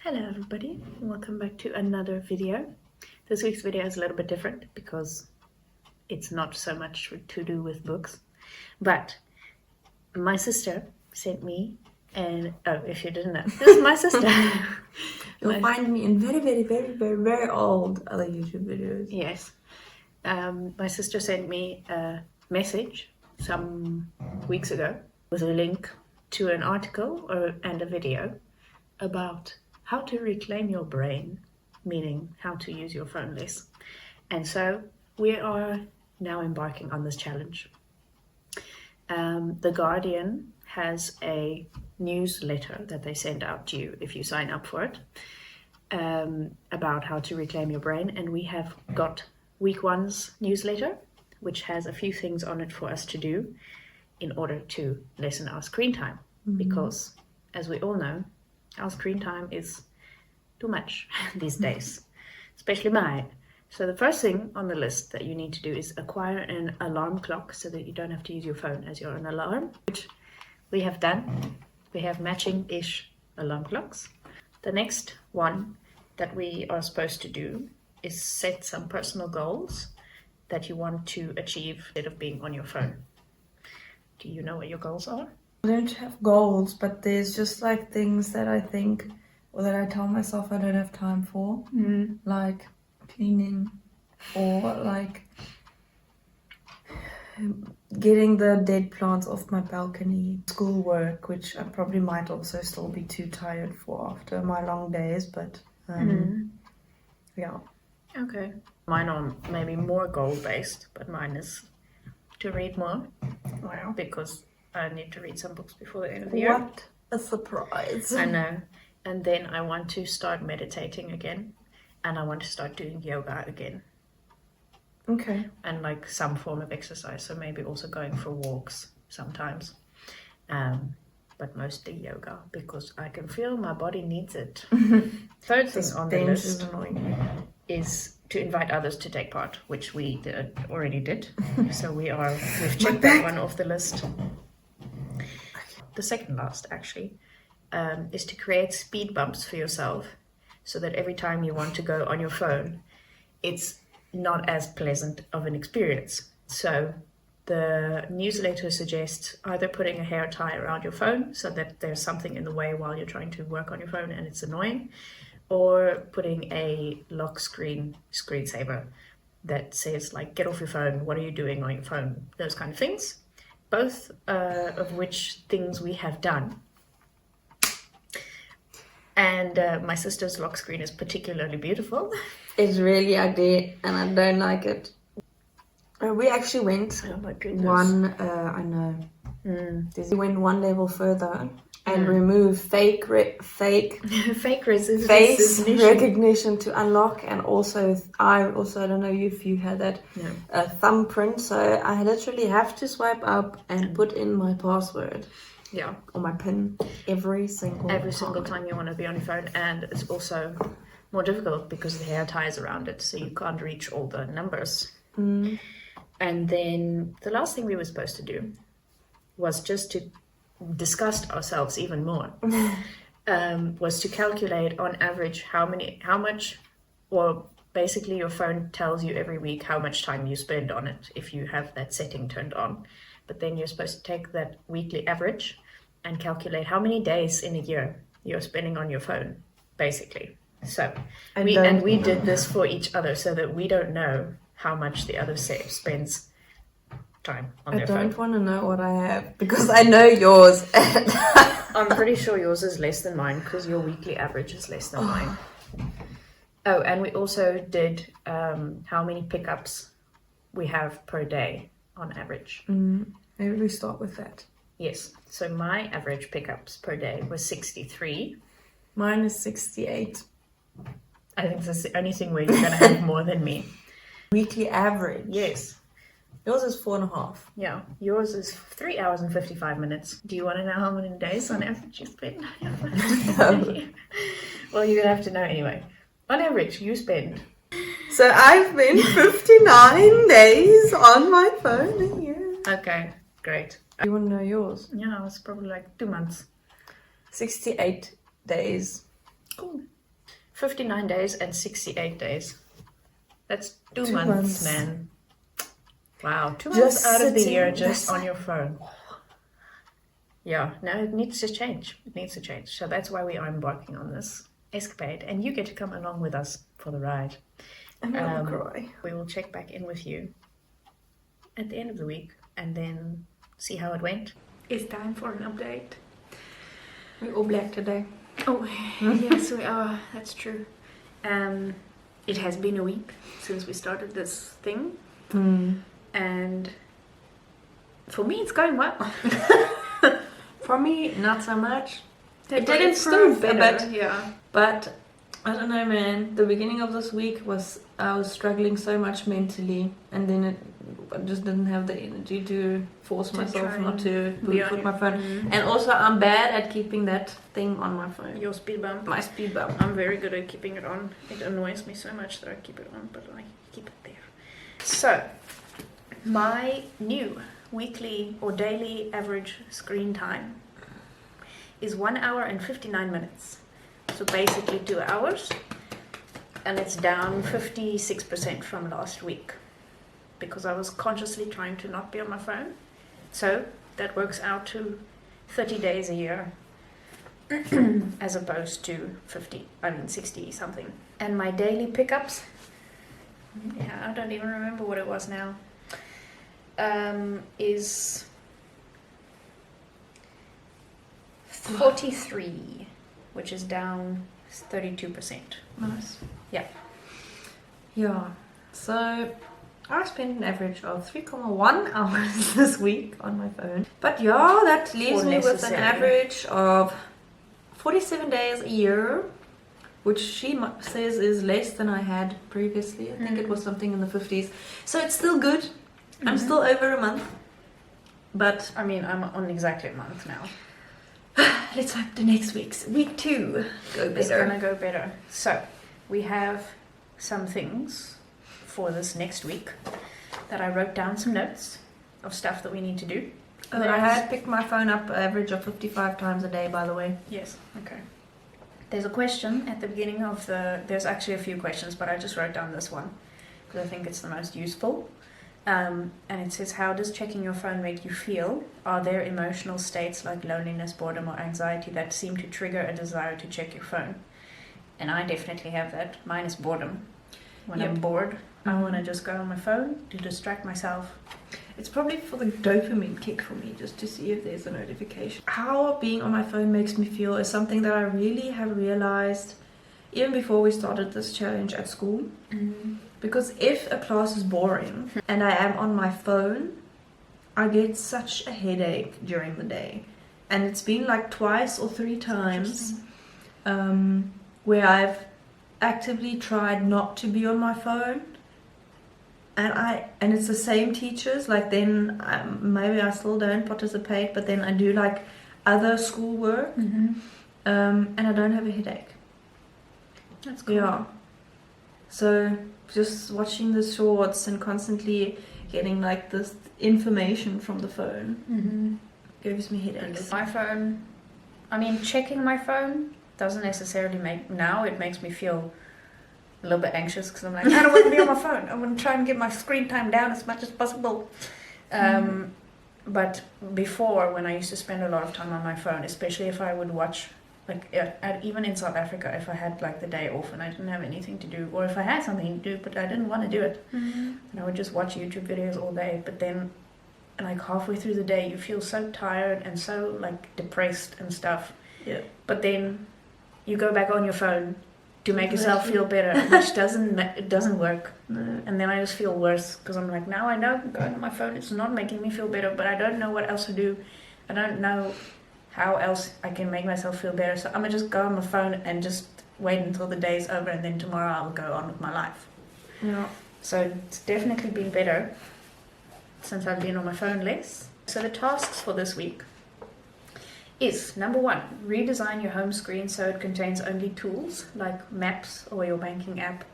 Hello everybody, welcome back to another video. This week's video is a little bit different because it's not so much to do with books, but my sister sent me, and if you didn't know, this is my sister. You'll find me in very old other YouTube videos. Yes. My sister sent me a message some weeks ago with a link to an article and a video about how to reclaim your brain, meaning how to use your phone less. And so we are now embarking on this challenge. The Guardian has a newsletter that they send out to you if you sign up for it, about how to reclaim your brain. And we have got week one's newsletter, which has a few things on it for us to do in order to lessen our screen time. Because, as we all know, our screen time is too much these days, especially mine. So the first thing on the list that you need to do is acquire an alarm clock so that you don't have to use your phone as your own alarm, which we have done. We have matching-ish alarm clocks. The next one that we are supposed to do is set some personal goals that you want to achieve instead of being on your phone. Do you know what your goals are? I don't have goals, but there's just like things that I think or that I tell myself I don't have time for, like cleaning or like getting the dead plants off my balcony, schoolwork, which I probably might also still be too tired for after my long days, but yeah. Okay. Mine are maybe more goal-based, but mine is to read more. Wow. Because I need to read some books before the end of the year. What a surprise. I know. And then I want to start meditating again. And I want to start doing yoga again. Okay. And like some form of exercise. So maybe also going for walks sometimes. But mostly yoga because I can feel my body needs it. Third thing on the list is to invite others to take part, which we already did. So we've checked that one off the list. The second last, actually, is to create speed bumps for yourself so that every time you want to go on your phone, it's not as pleasant of an experience. So the newsletter suggests either putting a hair tie around your phone so that there's something in the way while you're trying to work on your phone and it's annoying, or putting a lock screensaver that says like, get off your phone, what are you doing on your phone, those kind of things. Both of which things we have done. And my sister's lock screen is particularly beautiful. It's really ugly and I don't like it. We actually went we went one level further and removed fake face recognition to unlock, and also I don't know if you had that thumbprint, so I literally have to swipe up and put in my password or my PIN every single time you want to be on your phone. And it's also more difficult because the hair ties around it, so you can't reach all the numbers. And then the last thing we were supposed to do was just to disgust ourselves even more, was to calculate on average how much, or basically your phone tells you every week how much time you spend on it if you have that setting turned on. But then you're supposed to take that weekly average and calculate how many days in a year you're spending on your phone, basically. So we did this for each other so that we don't know how much the other spends time on their phone. I don't want to know what I have because I know yours. I'm pretty sure yours is less than mine because your weekly average is less than mine. Oh, and we also did how many pickups we have per day on average. Maybe we start with that. Yes. So my average pickups per day was 63. Mine is 68. I think that's the only thing where you're going to have more than me. Weekly average? Yes. Yours is 4.5. Yeah, yours is 3 hours and 55 minutes. Do you want to know how many days on average you spend on your phone? No. Well, you're going to have to know anyway. On average, you spend... So I've been 59 days on my phone a year. Okay, great. You want to know yours? Yeah, it's probably like 2 months. 68 days. Cool. 59 days and 68 days. That's 2 2 months, months. man. Wow, 2 Just months out of the sitting, year just that's on your phone. Yeah, no, it needs to change. It needs to change. So that's why we are embarking on this escapade. And you get to come along with us for the ride. I'm gonna cry. We will check back in with you at the end of the week and then see how it went. It's time for an update. We're all black today. Oh, yes, we are. That's true. It has been a week since we started this thing. And for me, it's going well. For me, not so much. It did improve a bit. Yeah. But I don't know, man. The beginning of this week I was struggling so much mentally, and then I just didn't have the energy to force myself not to put my phone. And also, I'm bad at keeping that thing on my phone. Your speed bump. My speed bump. I'm very good at keeping it on. It annoys me so much that I keep it on, but I keep it there. So, my new weekly or daily average screen time is 1 hour and 59 minutes. So basically 2 hours, and it's down 56% from last week because I was consciously trying to not be on my phone. So that works out to 30 days a year as opposed to 60 something. And my daily pickups, I don't even remember what it was now, is 43, which is down 32%. Nice. Yeah. Yeah. So I spent an average of 3.1 hours this week on my phone. But yeah, that leaves me with an average of 47 days a year, which she says is less than I had previously. I think it was something in the 50s. So it's still good. I'm still over a month. But I mean, I'm on exactly a month now. Let's hope the next week 2 go better. It's gonna go better. So we have some things for this next week that I wrote down some notes of stuff that we need to do. I had picked my phone up an average of 55 times a day, by the way. Yes, okay. There's a question at the beginning of there's actually a few questions, but I just wrote down this one because I think it's the most useful. And it says, how does checking your phone make you feel? Are there emotional states like loneliness, boredom, or anxiety that seem to trigger a desire to check your phone? And I definitely have that. Mine is boredom. When I'm bored, I want to just go on my phone to distract myself. It's probably for the dopamine kick for me, just to see if there's a notification. How being on my phone makes me feel is something that I really have realized even before we started this challenge at school. Because if a class is boring and I am on my phone, I get such a headache during the day. And it's been like 2 or 3 times where I've actively tried not to be on my phone. And it's the same teachers, like then maybe I still don't participate, but then I do like other schoolwork and I don't have a headache. That's cool. Yeah. So just watching the shorts and constantly getting like this information from the phone gives me headaches. My phone, I mean, checking my phone doesn't necessarily it makes me feel a little bit anxious because I'm like, I don't want to be on my phone. I want to try and get my screen time down as much as possible. But before, when I used to spend a lot of time on my phone, especially if I would watch, like even in South Africa, if I had like the day off and I didn't have anything to do, or if I had something to do but I didn't want to do it, and I would just watch YouTube videos all day. But then, like halfway through the day, you feel so tired and so like depressed and stuff. Yeah. But then you go back on your phone to make yourself feel better, which doesn't work. No. And then I just feel worse because I'm like, now I know going on my phone, it's not making me feel better, but I don't know what else to do. I don't know how else I can make myself feel better. So I'm gonna just go on my phone and just wait until the day's over, and then tomorrow I'll go on with my life. Yeah. So it's definitely been better since I've been on my phone less. So the tasks for this week is, number 1, redesign your home screen so it contains only tools like maps or your banking app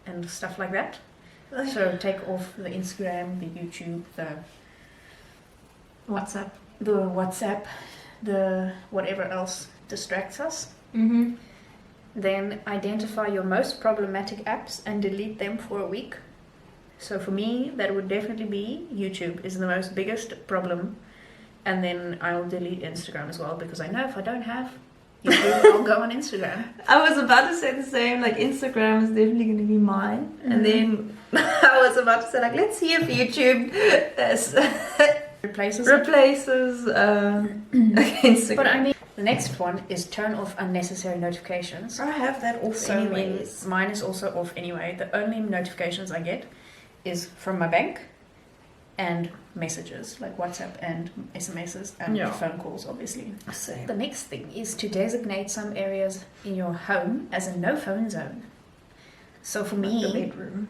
and stuff like that. So take off the Instagram, the YouTube, the WhatsApp, the whatever else distracts us. Then identify your most problematic apps and delete them for a week. So for me, that would definitely be YouTube is the most biggest problem. And then I'll delete Instagram as well, because I know if I don't have YouTube, I'll go on Instagram. I was about to say the same, like Instagram is definitely going to be mine. And then I was about to say, like, let's see if YouTube replaces Instagram. But I mean, the next one is turn off unnecessary notifications. I have that off anyways. Mine is also off anyway. The only notifications I get is from my bank and messages like WhatsApp and SMSs and phone calls, obviously. Same. The next thing is to designate some areas in your home as a no phone zone. So for me, the bedroom.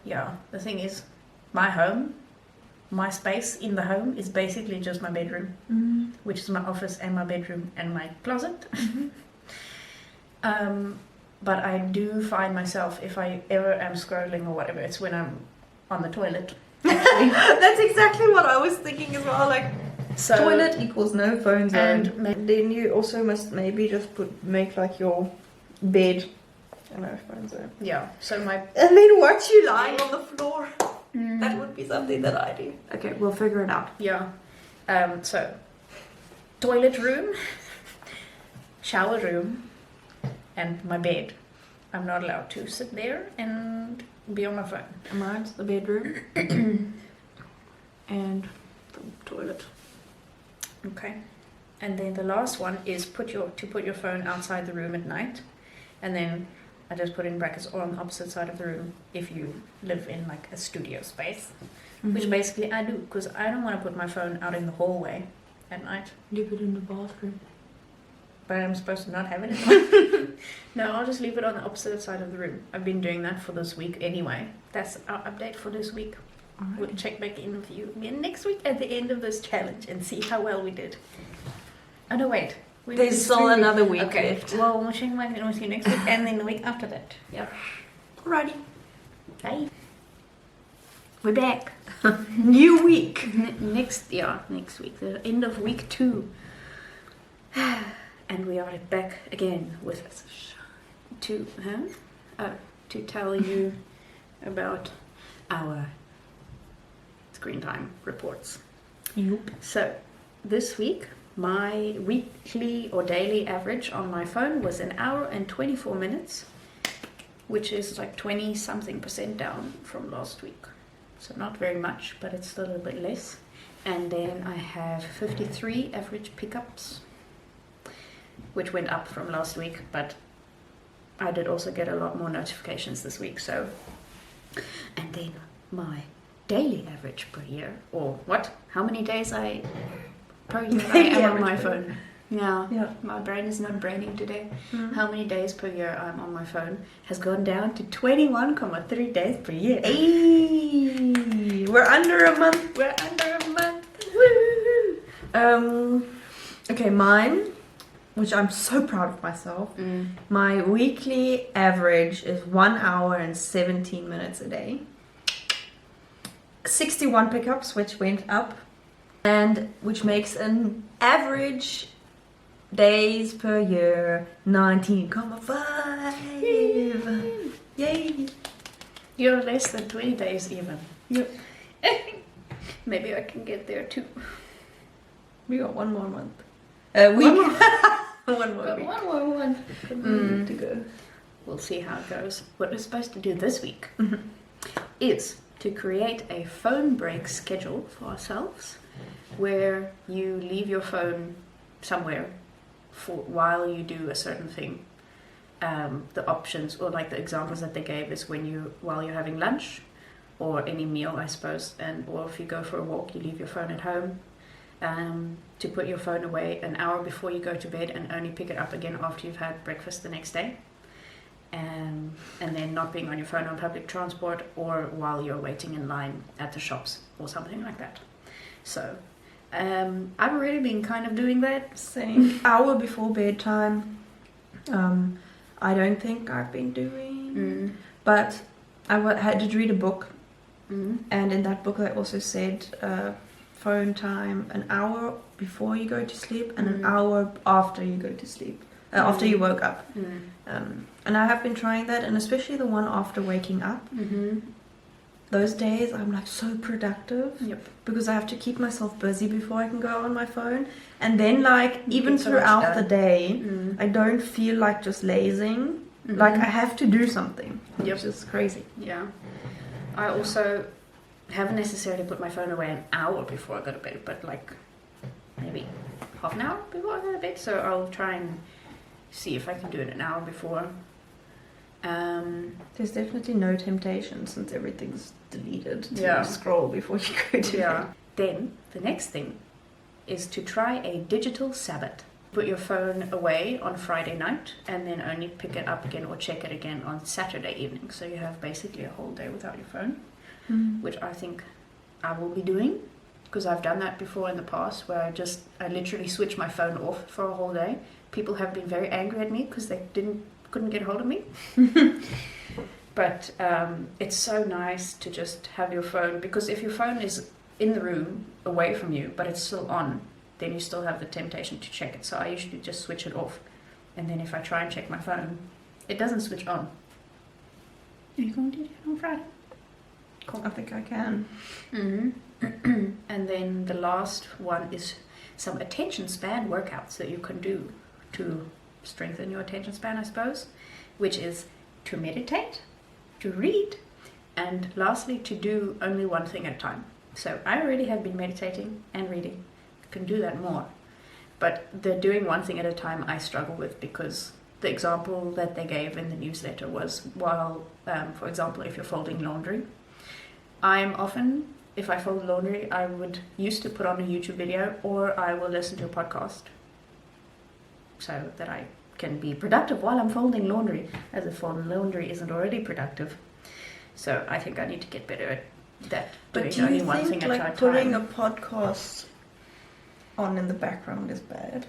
Yeah, the thing is, my home, my space in the home is basically just my bedroom, which is my office and my bedroom and my closet. But I do find myself, if I ever am scrolling or whatever, it's when I'm on the toilet. That's exactly what I was thinking as well. Like, so, toilet equals no phone zone. And then you also must maybe just make like your bed a no phone zone. Yeah. So and then watch you lying on the floor. That would be something that I do. Okay, we'll figure it out. Yeah. So toilet room, shower room, and my bed. I'm not allowed to sit there and be on my phone. Mine's the bedroom and the toilet. Okay. And then the last one is put your phone outside the room at night, and then I just put in brackets or on the opposite side of the room if you live in like a studio space, which basically I do, because I don't want to put my phone out in the hallway at night. Leave it in the bathroom. But I'm supposed to not have it in the No, I'll just leave it on the opposite side of the room. I've been doing that for this week anyway. That's our update for this week. Right. We'll check back in with you again next week at the end of this challenge and see how well we did. Oh no, wait. There's still another week left. Well, we'll check back in with you next week and then the week after that. Yeah. Alrighty. Bye. We're back. New week. Next week. The end of week 2. And we are back again with to tell you about our screen time reports. Yep. So this week, my weekly or daily average on my phone was 1 hour and 24 minutes, which is like 20-something% down from last week. So not very much, but it's still a little bit less. And then I have 53 average pickups, which went up from last week, but I did also get a lot more notifications this week. So, and then my daily average per year, or what? How many days per year I am on my phone? Yeah, my brain is not braining today. How many days per year I'm on my phone has gone down to 21.3 days per year. Hey, we're under a month. Woo! Okay, mine, which I'm so proud of myself. My weekly average is 1 hour and 17 minutes a day. 61 pickups, which went up, and which makes an average days per year 19.5. Yay! You're less than 20 days even. Yep. Maybe I can get there too. We got one more month. Week. One more month to go. We'll see how it goes. What we're supposed to do this week is to create a phone break schedule for ourselves, where you leave your phone somewhere while you do a certain thing. The options, or like the examples that they gave, is while you're having lunch or any meal, I suppose, or if you go for a walk, you leave your phone at home. To put your phone away 1 hour before you go to bed and only pick it up again after you've had breakfast the next day. And then not being on your phone on public transport or while you're waiting in line at the shops or something like that. So I've already been kind of doing that. Same. Hour before bedtime. I don't think I've been doing, but I had to read a book, and in that book they also said phone time 1 hour before you go to sleep and 1 hour after you go to sleep. after you woke up. Mm. And I have been trying that, and especially the one after waking up. Mm-hmm. Those days I'm like so productive. Yep. Because I have to keep myself busy before I can go on my phone. And then like You even get so much throughout the done. day, Mm. I don't feel like just lazing. Mhm. Like I have to do something. Yep. Which is crazy. Yeah. I also haven't necessarily put my phone away an hour before I go to bed, but like maybe half an hour before I go to bed. So I'll try and see if I can do it an hour before. There's definitely no temptation since everything's deleted to Yeah. scroll before you go to bed. Then the next thing is to try a digital Sabbath. Put your phone away on Friday night and then only pick it up again or check it again on Saturday evening. So you have basically a whole day without your phone, which I think I will be doing because I've done that before in the past where I literally switch my phone off for a whole day. People have been very angry at me because they couldn't get hold of me. But it's so nice to just have your phone, because if your phone is in the room away from you but it's still on, then you still have the temptation to check it. So I usually just switch it off, and then if I try and check my phone, it doesn't switch on. Are you going to do that on Friday? Cool. I think I can. Mm-hmm. And then the last one is some attention span workouts that you can do to strengthen your attention span, I suppose, which is to meditate, to read, and lastly to do only one thing at a time. So I already have been meditating and reading. I can do that more. But the doing one thing at a time I struggle with, because the example that they gave in the newsletter was while, for example, if you're folding laundry, I'm often, if I fold laundry, I would used to put on a YouTube video or I will listen to a podcast so that I can be productive while I'm folding laundry, as if folding laundry isn't already productive. So I think I need to get better at that, But doing do you only one think thing at a like time. putting a podcast on in the background is bad?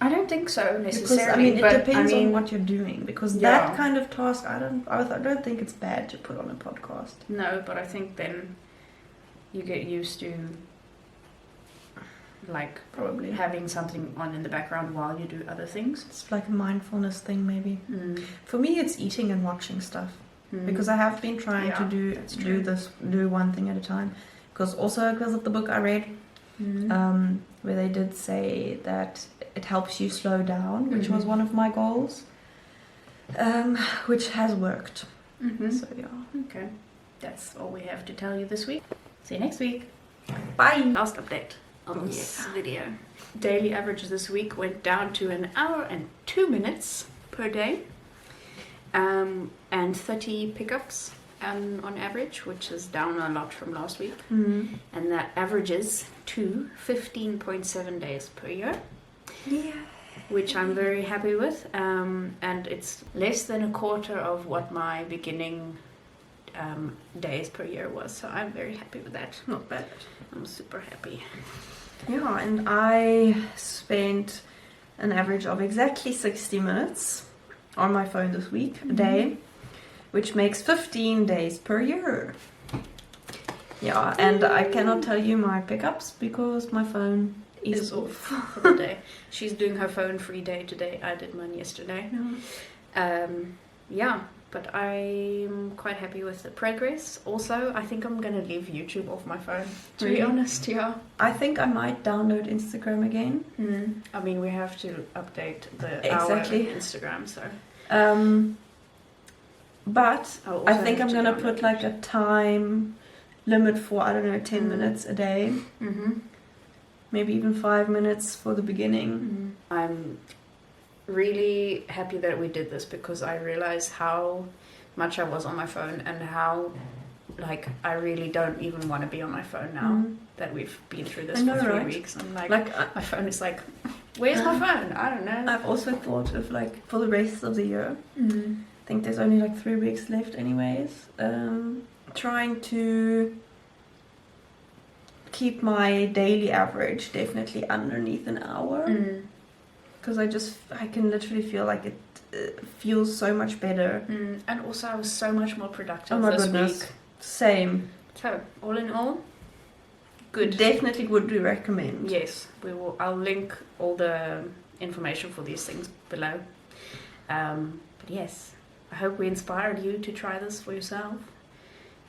I don't think so Because necessarily. it but, depends on what you're doing. Because Yeah. that kind of task, I don't think it's bad to put on a podcast. No, but I think then you get used to like Probably. having something on in the background while you do other things. It's like a mindfulness thing, maybe. Mm. For me, it's eating and watching stuff. Mm. Because I have been trying Yeah, to that's do true. do one thing at a time. Because of the book I read, Mm. where they did say that it helps you slow down, which was Mhm. one of my goals, which has worked. Mhm. So yeah. Okay, that's all we have to tell you this week. See you next week. Bye. Last update on this video. Daily averages this week went down to 1 hour and 2 minutes per day, and 30 pickups on average, which is down a lot from last week. And that averages to 15.7 days per year, Yeah. which I'm very happy with. And it's less than a quarter of what my beginning days per year was. So I'm very happy with that. Not bad. I'm super happy. Yeah, and I spent an average of exactly 60 minutes on my phone this week, a day, which makes 15 days per year. Yeah, and I cannot tell you my pickups because my phone is off. For the day. She's doing her phone free day today. I did mine yesterday. Yeah, but I'm quite happy with the progress. Also, I think I'm gonna leave YouTube off my phone, to be Really? honest. Yeah. I think I might download Instagram again. I mean, we have to update Exactly. our Instagram, so But I'll also I think have I'm to gonna download put it. like a time limit for, I don't know, 10 minutes a day. Maybe even 5 minutes for the beginning. I'm really happy that we did this because I realized how much I was on my phone and how like I really don't even want to be on my phone now that we've been through this I know, for 3 right? weeks. I'm like Like my phone is like, where's my phone? I don't know. I've also thought of like for the rest of the year, I think there's only like 3 weeks left anyways, trying to keep my daily average definitely underneath an hour, because I can literally feel like it feels so much better. And also I was so much more productive Oh my this goodness. week. Same. So all in all, good. Definitely would recommend. Yes, we will. I'll link all the information for these things below. But yes, I hope we inspired you to try this for yourself,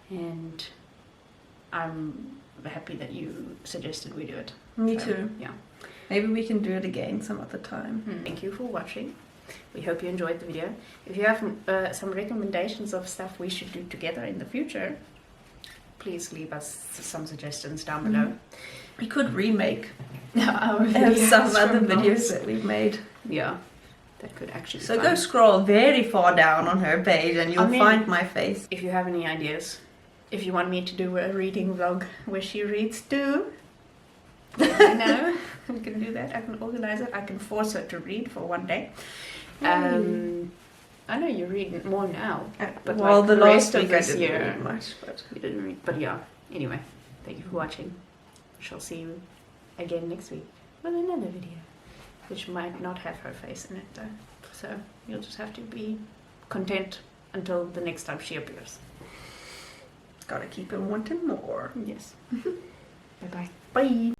and I'm happy that you suggested we do it. Me too. Yeah. Maybe we can do it again some other time. Thank you for watching. We hope you enjoyed the video. If you have some recommendations of stuff we should do together in the future, please leave us some suggestions down below. We could remake our some other videos that we've made. Yeah, that could actually be So fun. go scroll very far down on her page and you'll find my face. If you have any ideas, if you want me to do a reading vlog where she reads too, let me know. We can do that. I can organize it. I can force her to read for one day. I know you read more now, but well, like the rest last of week I this didn't year, read much, but you didn't read. But yeah, anyway, thank you for watching. I shall see you again next week with another video, which might not have her face in it though. So you'll just have to be content until the next time she appears. Gotta keep him wanting more. Yes. Bye-bye. Bye.